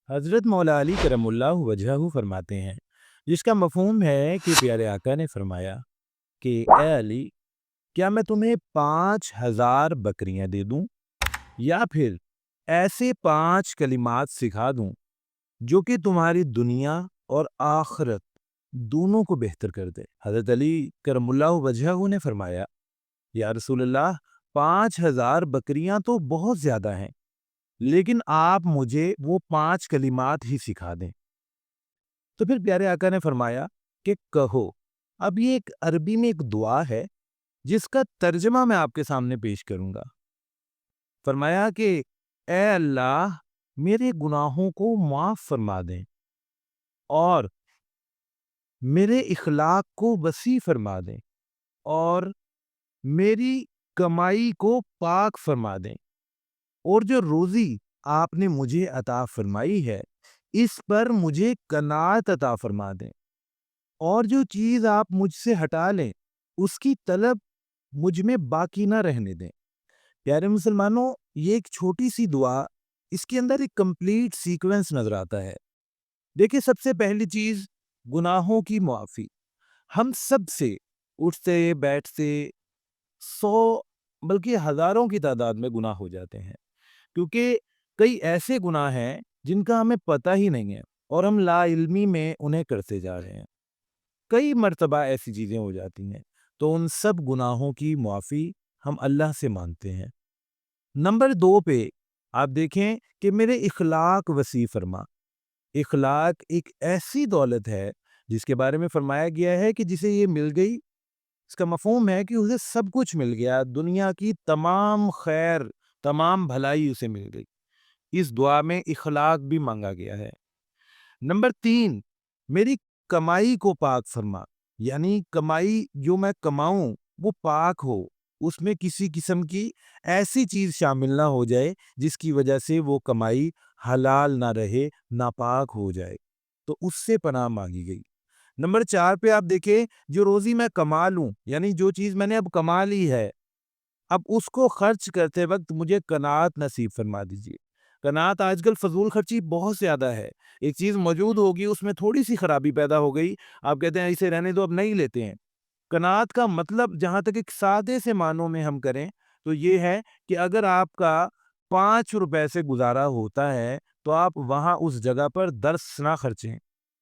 حضرت مولا علی کرم اللہ وجہہ فرماتے ہیں، جس کا مفہوم ہے کہ پیارے آقا نے فرمایا کہ اے علی، کیا میں تمہیں 5,000 بکریاں دے دوں یا پھر ایسے 5 کلمات سکھا دوں جو کہ تمہاری دنیا اور آخرت دونوں کو بہتر کر دے۔ حضرت علی کرم اللہ وجہہ نے فرمایا، یا رسول اللہ، 5,000 بکریاں تو بہت زیادہ ہیں، لیکن آپ مجھے وہ 5 کلمات ہی سکھا دیں۔ تو پھر پیارے آقا نے فرمایا کہ کہو۔ اب یہ ایک عربی میں ایک دعا ہے جس کا ترجمہ میں آپ کے سامنے پیش کروں گا۔ فرمایا کہ اے اللہ، میرے گناہوں کو معاف فرما دیں اور میرے اخلاق کو وسیع فرما دیں اور میری کمائی کو پاک فرما دیں، اور جو روزی آپ نے مجھے عطا فرمائی ہے اس پر مجھے قناعت عطا فرما دیں، اور جو چیز آپ مجھ سے ہٹا لیں اس کی طلب مجھ میں باقی نہ رہنے دیں۔ پیارے مسلمانوں، یہ ایک چھوٹی سی دعا، اس کے اندر ایک کمپلیٹ سیکوینس نظر آتا ہے۔ دیکھیں، سب سے پہلی چیز گناہوں کی معافی۔ ہم سب سے اٹھتے بیٹھتے 100 بلکہ ہزاروں کی تعداد میں گناہ ہو جاتے ہیں، کیونکہ کئی ایسے گناہ ہیں جن کا ہمیں پتہ ہی نہیں ہے اور ہم لا علمی میں انہیں کرتے جا رہے ہیں۔ کئی مرتبہ ایسی چیزیں ہو جاتی ہیں، تو ان سب گناہوں کی معافی ہم اللہ سے مانگتے ہیں۔ نمبر 2 پہ آپ دیکھیں کہ میرے اخلاق وسیع فرما۔ اخلاق ایک ایسی دولت ہے جس کے بارے میں فرمایا گیا ہے کہ جسے یہ مل گئی، اس کا مفہوم ہے کہ اسے سب کچھ مل گیا، دنیا کی تمام خیر، تمام بھلائی اسے مل گئی۔ اس دعا میں اخلاق بھی مانگا گیا ہے۔ نمبر 3، میری کمائی کو پاک فرما، یعنی کمائی جو میں کماؤں وہ پاک ہو، اس میں کسی قسم کی ایسی چیز شامل نہ ہو جائے جس کی وجہ سے وہ کمائی حلال نہ رہے، ناپاک ہو جائے، تو اس سے پناہ مانگی گئی۔ نمبر 4 پہ آپ دیکھیں، جو روزی میں کما لوں، یعنی جو چیز میں نے اب کما لی ہے، اب اس کو خرچ کرتے وقت مجھے قناعت نصیب فرما دیجیے۔ قناعت آج کل فضول خرچی بہت زیادہ ہے، ایک چیز موجود ہوگی اس میں تھوڑی سی خرابی پیدا ہو گئی، آپ کہتے ہیں اسے رہنے دو، اب نہیں لیتے ہیں۔ قناعت کا مطلب جہاں تک ایک سادے سے معنوں میں ہم کریں تو یہ ہے کہ اگر آپ کا 5 روپے سے گزارا ہوتا ہے تو آپ وہاں اس جگہ پر 10 نہ خرچیں۔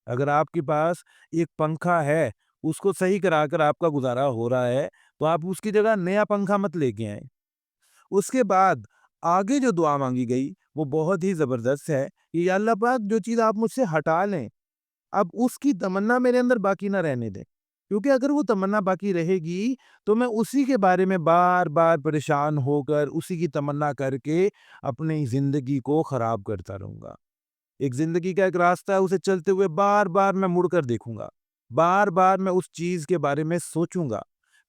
اگر آپ کے پاس ایک پنکھا ہے، اس کو صحیح کرا کر آپ کا گزارا ہو رہا ہے تو آپ اس کی جگہ نیا پنکھا مت لے کے آئیں۔ اس کے بعد آگے جو دعا مانگی گئی وہ بہت ہی زبردست ہے کہ یا اللہ پاک، جو چیز آپ مجھ سے ہٹا لیں اب اس کی تمنا میرے اندر باقی نہ رہنے دیں، کیونکہ اگر وہ تمنا باقی رہے گی تو میں اسی کے بارے میں بار بار پریشان ہو کر اسی کی تمنا کر کے اپنی زندگی کو خراب کرتا رہوں گا۔ ایک زندگی کا ایک راستہ ہے، اسے چلتے ہوئے بار بار میں مڑ کر دیکھوں گا، بار بار میں اس چیز کے بارے میں سوچوں گا،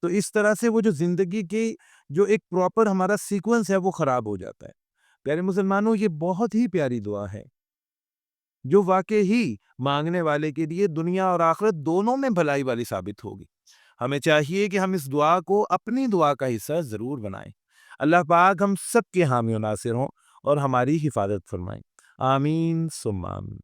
تو اس طرح سے وہ جو زندگی کی جو ایک پراپر ہمارا سیکوینس ہے وہ خراب ہو جاتا ہے۔ پیارے مسلمانوں، یہ بہت ہی پیاری دعا ہے جو واقعی مانگنے والے کے لیے دنیا اور آخرت دونوں میں بھلائی والی ثابت ہوگی۔ ہمیں چاہیے کہ ہم اس دعا کو اپنی دعا کا حصہ ضرور بنائیں۔ اللہ پاک ہم سب کے حامی و ناصر ہوں اور ہماری حفاظت فرمائیں۔ آمین ثم آمین۔